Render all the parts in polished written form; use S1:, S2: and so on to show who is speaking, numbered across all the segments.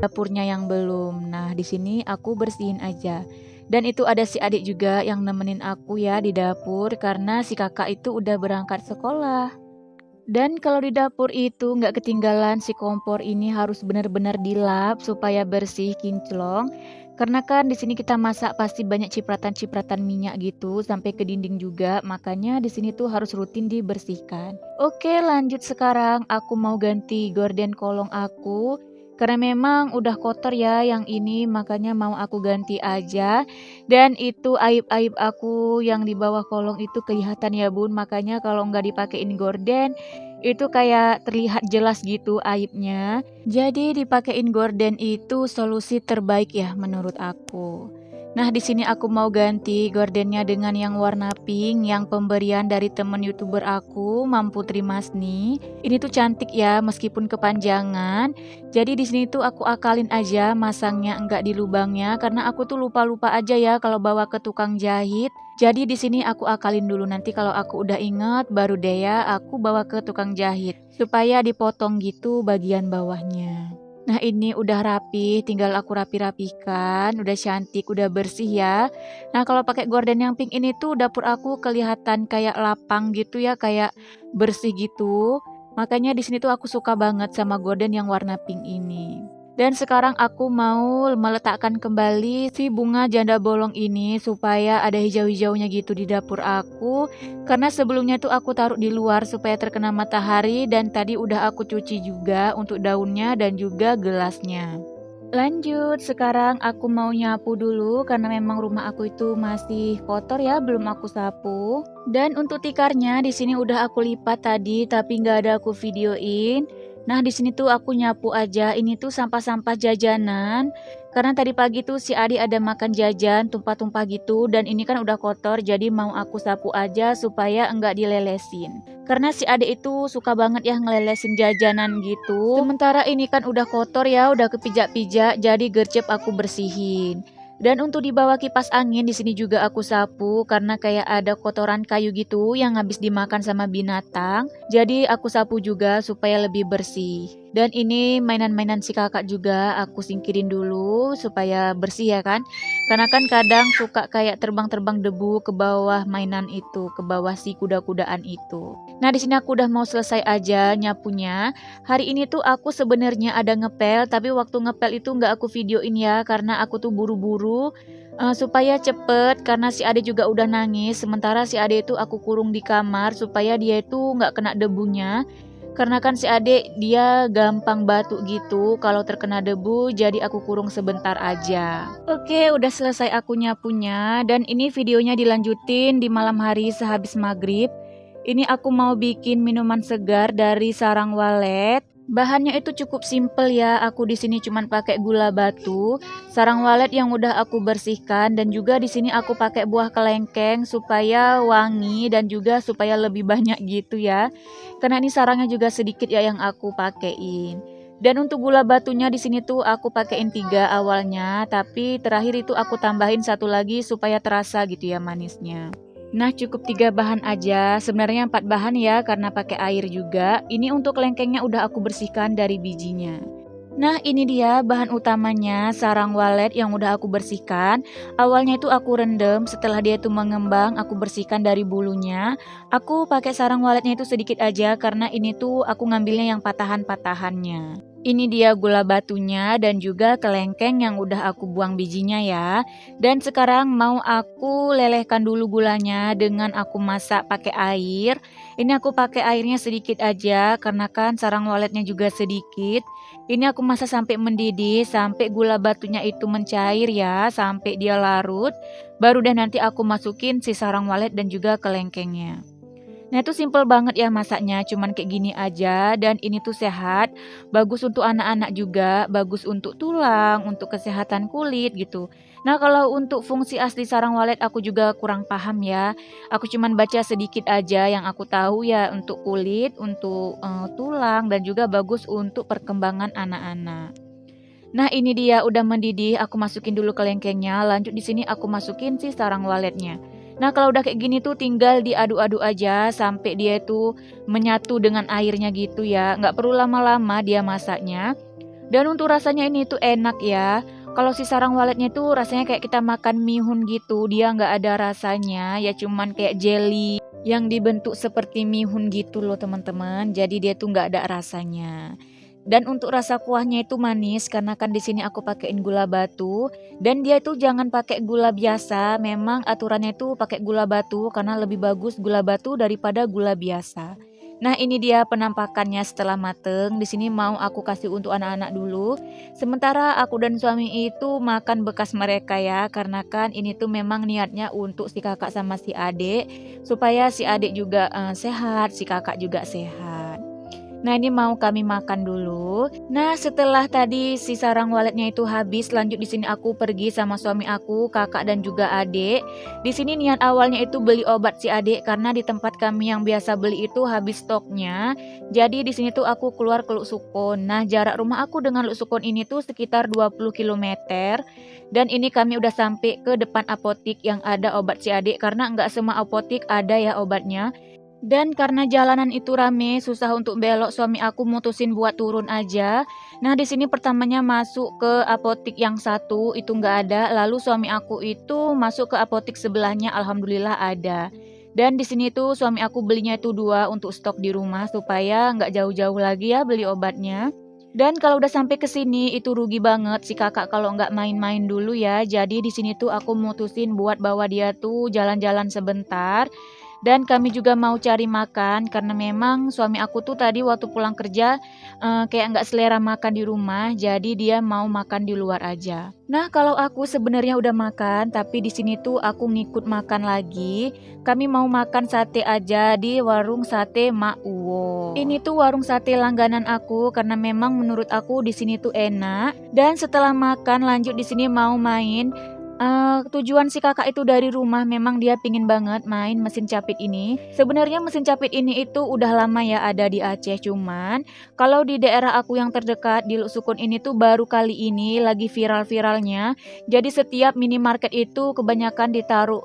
S1: dapurnya yang belum. Nah, di sini aku bersihin aja. Dan itu ada si adik juga yang nemenin aku ya di dapur karena si kakak itu udah berangkat sekolah. Dan kalau di dapur itu nggak ketinggalan si kompor ini harus benar-benar dilap supaya bersih kinclong. Karena kan di sini kita masak pasti banyak cipratan-cipratan minyak gitu sampai ke dinding juga. Makanya di sini tuh harus rutin dibersihkan. Oke, lanjut sekarang aku mau ganti gorden kolong aku. Karena memang udah kotor ya yang ini, makanya mau aku ganti aja. Dan itu aib-aib aku yang di bawah kolong itu kelihatan ya bun. Makanya kalau nggak dipakein gorden, itu kayak terlihat jelas gitu aibnya. Jadi dipakein gorden itu solusi terbaik ya menurut aku. Nah, di sini aku mau ganti gordennya dengan yang warna pink yang pemberian dari temen YouTuber aku, Mampu Trimasni. Ini tuh cantik ya meskipun kepanjangan. Jadi di sini tuh aku akalin aja masangnya enggak di lubangnya karena aku tuh lupa-lupa aja ya kalau bawa ke tukang jahit. Jadi di sini aku akalin dulu, nanti kalau aku udah inget baru deh ya aku bawa ke tukang jahit supaya dipotong gitu bagian bawahnya. Nah, ini udah rapi, tinggal aku rapi-rapikan, udah cantik, udah bersih ya. Nah, kalau pakai gorden yang pink ini tuh dapur aku kelihatan kayak lapang gitu ya, kayak bersih gitu. Makanya di sini tuh aku suka banget sama gorden yang warna pink ini. Dan sekarang aku mau meletakkan kembali si bunga janda bolong ini supaya ada hijau-hijaunya gitu di dapur aku. Karena sebelumnya tuh aku taruh di luar supaya terkena matahari dan tadi udah aku cuci juga untuk daunnya dan juga gelasnya. Lanjut, sekarang aku mau nyapu dulu karena memang rumah aku itu masih kotor ya, belum aku sapu. Dan untuk tikarnya di sini udah aku lipat tadi, tapi nggak ada aku videoin. Nah, di sini tuh aku nyapu aja. Ini tuh sampah-sampah jajanan. Karena tadi pagi tuh si adik ada makan jajan tumpah-tumpah gitu dan ini kan udah kotor jadi mau aku sapu aja supaya enggak dilelesin. Karena si adik itu suka banget ya ngelelesin jajanan gitu. Sementara ini kan udah kotor ya, udah kepijak-pijak, jadi gercep aku bersihin. Dan untuk di bawah kipas angin di sini juga aku sapu karena kayak ada kotoran kayu gitu yang habis dimakan sama binatang. Jadi aku sapu juga supaya lebih bersih. Dan ini mainan-mainan si kakak juga aku singkirin dulu supaya bersih ya kan. Karena kan kadang suka kayak terbang-terbang debu ke bawah mainan itu, ke bawah si kuda-kudaan itu. Nah, di sini aku udah mau selesai aja nyapunya. Hari ini tuh aku sebenarnya ada ngepel, tapi waktu ngepel itu nggak aku videoin ya karena aku tuh buru-buru supaya cepet karena si Ade juga udah nangis. Sementara si Ade itu aku kurung di kamar supaya dia itu nggak kena debunya. Karena kan si Ade dia gampang batuk gitu kalau terkena debu, jadi aku kurung sebentar aja. Oke, udah selesai aku nyapunya dan ini videonya dilanjutin di malam hari sehabis maghrib. Ini aku mau bikin minuman segar dari sarang walet. Bahannya itu cukup simple ya. Aku di sini cuman pakai gula batu, sarang walet yang udah aku bersihkan dan juga di sini aku pakai buah kelengkeng supaya wangi dan juga supaya lebih banyak gitu ya. Karena ini sarangnya juga sedikit ya yang aku pakein. Dan untuk gula batunya di sini tuh aku pakein 3 awalnya, tapi terakhir itu aku tambahin satu lagi supaya terasa gitu ya manisnya. Nah, cukup 3 bahan aja. Sebenarnya 4 bahan ya karena pakai air juga. Ini untuk lengkengnya udah aku bersihkan dari bijinya. Nah, ini dia bahan utamanya, sarang walet yang udah aku bersihkan. Awalnya itu aku rendam, setelah dia itu mengembang, aku bersihkan dari bulunya. Aku pakai sarang waletnya itu sedikit aja karena ini tuh aku ngambilnya yang patahan-patahannya. Ini dia gula batunya dan juga kelengkeng yang udah aku buang bijinya ya. Dan sekarang mau aku lelehkan dulu gulanya dengan aku masak pakai air. Ini aku pakai airnya sedikit aja karena kan sarang waletnya juga sedikit. Ini aku masak sampai mendidih, sampai gula batunya itu mencair ya, sampai dia larut. Baru deh nanti aku masukin si sarang walet dan juga kelengkengnya. Nah, itu simple banget ya masaknya, cuman kayak gini aja dan ini tuh sehat, bagus untuk anak-anak juga, bagus untuk tulang, untuk kesehatan kulit gitu. Nah, kalau untuk fungsi asli sarang walet aku juga kurang paham ya. Aku cuman baca sedikit aja yang aku tahu ya untuk kulit, untuk tulang dan juga bagus untuk perkembangan anak-anak. Nah, ini dia udah mendidih, aku masukin dulu ke lengkengnya, lanjut di sini aku masukin si sarang waletnya. Nah, kalau udah kayak gini tuh tinggal diaduk-aduk aja sampai dia itu menyatu dengan airnya gitu ya. Nggak perlu lama-lama dia masaknya. Dan untuk rasanya ini tuh enak ya. Kalau si sarang waletnya tuh rasanya kayak kita makan mihun gitu, dia nggak ada rasanya, ya cuman kayak jelly yang dibentuk seperti mihun gitu loh teman-teman. Jadi dia tuh nggak ada rasanya. Dan untuk rasa kuahnya itu manis karena kan di sini aku pakein gula batu dan dia itu jangan pakai gula biasa. Memang aturannya itu pakai gula batu karena lebih bagus gula batu daripada gula biasa. Nah, ini dia penampakannya setelah mateng. Di sini mau aku kasih untuk anak-anak dulu. Sementara aku dan suami itu makan bekas mereka ya, karena kan ini tuh memang niatnya untuk si kakak sama si adik supaya si adik juga sehat, si kakak juga sehat. Nah, ini mau kami makan dulu. Nah, setelah tadi si sarang waletnya itu habis, lanjut di sini aku pergi sama suami aku, kakak dan juga adik. Di sini niat awalnya itu beli obat si adik karena di tempat kami yang biasa beli itu habis stoknya. Jadi di sini tuh aku keluar ke Luk Sukun. Nah, jarak rumah aku dengan Luk Sukun ini tuh sekitar 20 kilometer. Dan ini kami udah sampai ke depan apotik yang ada obat si adik karena nggak semua apotik ada ya obatnya. Dan karena jalanan itu rame, susah untuk belok, suami aku mutusin buat turun aja. Nah, di sini pertamanya masuk ke apotik yang satu, itu nggak ada. Lalu suami aku itu masuk ke apotik sebelahnya, alhamdulillah ada. Dan di sini tuh suami aku belinya itu 2 untuk stok di rumah supaya nggak jauh-jauh lagi ya beli obatnya. Dan kalau udah sampai ke sini itu rugi banget si kakak kalau nggak main-main dulu ya. Jadi di sini tuh aku mutusin buat bawa dia tuh jalan-jalan sebentar. Dan kami juga mau cari makan karena memang suami aku tuh tadi waktu pulang kerja kayak nggak selera makan di rumah, jadi dia mau makan di luar aja. Nah, kalau aku sebenarnya udah makan, tapi di sini tuh aku ngikut makan lagi. Kami mau makan sate aja di warung sate Mak Uwo. Ini tuh warung sate langganan aku karena memang menurut aku di sini tuh enak. Dan setelah makan lanjut di sini mau main. Tujuan si kakak itu dari rumah memang dia pingin banget main mesin capit ini. Sebenarnya mesin capit ini itu udah lama ya ada di Aceh, cuman kalau di daerah aku yang terdekat di Luk Sukun ini tuh baru kali ini lagi viral-viralnya. Jadi setiap minimarket itu kebanyakan ditaruh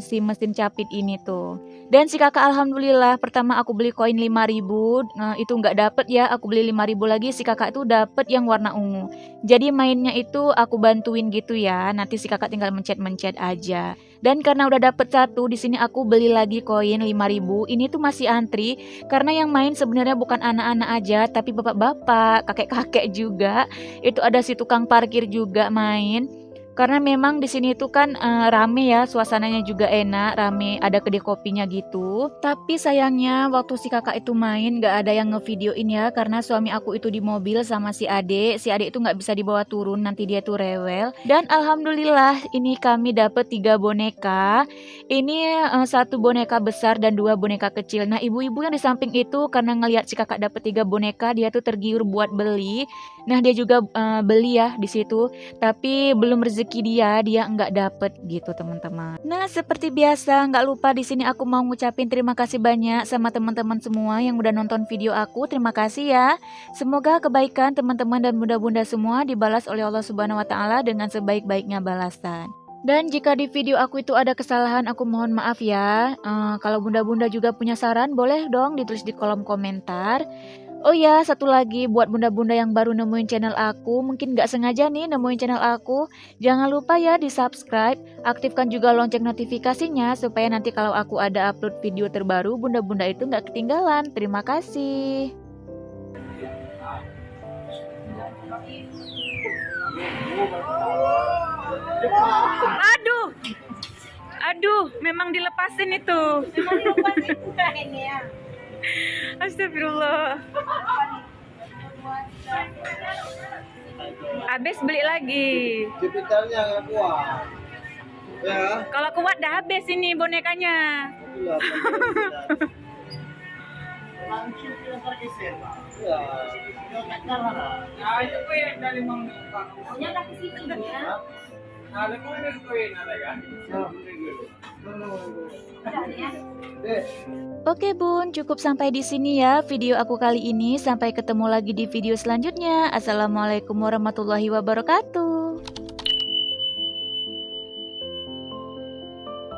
S1: si mesin capit ini tuh. Dan si kakak alhamdulillah pertama aku beli koin 5.000, itu nggak dapet ya, aku beli 5.000 lagi, si kakak itu dapet yang warna ungu. Jadi mainnya itu aku bantuin gitu ya. Nanti si kakak tinggal mencet-mencet aja. Dan karena udah dapet satu, di sini aku beli lagi koin 5.000. Ini tuh masih antri karena yang main sebenarnya bukan anak-anak aja, tapi bapak-bapak, kakek-kakek juga. Itu ada si tukang parkir juga main. Karena memang di sini tuh kan rame ya, suasananya juga enak, rame, ada kedai kopinya gitu. Tapi sayangnya waktu si kakak itu main gak ada yang ngevideoin ya, karena suami aku itu di mobil sama si adik. Si adik itu gak bisa dibawa turun, nanti dia tuh rewel. Dan alhamdulillah ini kami dapet 3 boneka. Ini 1 boneka besar dan 2 boneka kecil. Nah, ibu-ibu yang di samping itu karena ngelihat si kakak dapet 3 boneka, dia tuh tergiur buat beli. Nah, dia juga beli ya di situ. Tapi belum rezeki dia nggak dapet gitu teman-teman. Nah, seperti biasa nggak lupa di sini aku mau ngucapin terima kasih banyak sama teman-teman semua yang udah nonton video aku. Terima kasih ya. Semoga kebaikan teman-teman dan bunda-bunda semua dibalas oleh Allah Subhanahu wa taala dengan sebaik-baiknya balasan. Dan jika di video aku itu ada kesalahan, aku mohon maaf ya. Kalau bunda-bunda juga punya saran, boleh dong ditulis di kolom komentar. Oh ya, satu lagi buat bunda-bunda yang baru nemuin channel aku, mungkin gak sengaja nih nemuin channel aku, jangan lupa ya di subscribe, aktifkan juga lonceng notifikasinya supaya nanti kalau aku ada upload video terbaru, bunda-bunda itu gak ketinggalan. Terima kasih. Aduh, aduh, memang dilepasin itu. Memang dilepasin bukan ini ya. Astagfirullah. Habis beli lagi.
S2: Digitalnya nggak kuat. Ya.
S1: Kalau kuat dah habis ini bonekanya.
S2: Langsung kita tergeser. Ya. Nah, itu kue dari Mang Pak. Punya tak ke situ ya. Nah, ada kue ada kan?
S1: Oke bun, cukup sampai di sini ya video aku kali ini. Sampai ketemu lagi di video selanjutnya. Assalamualaikum warahmatullahi wabarakatuh.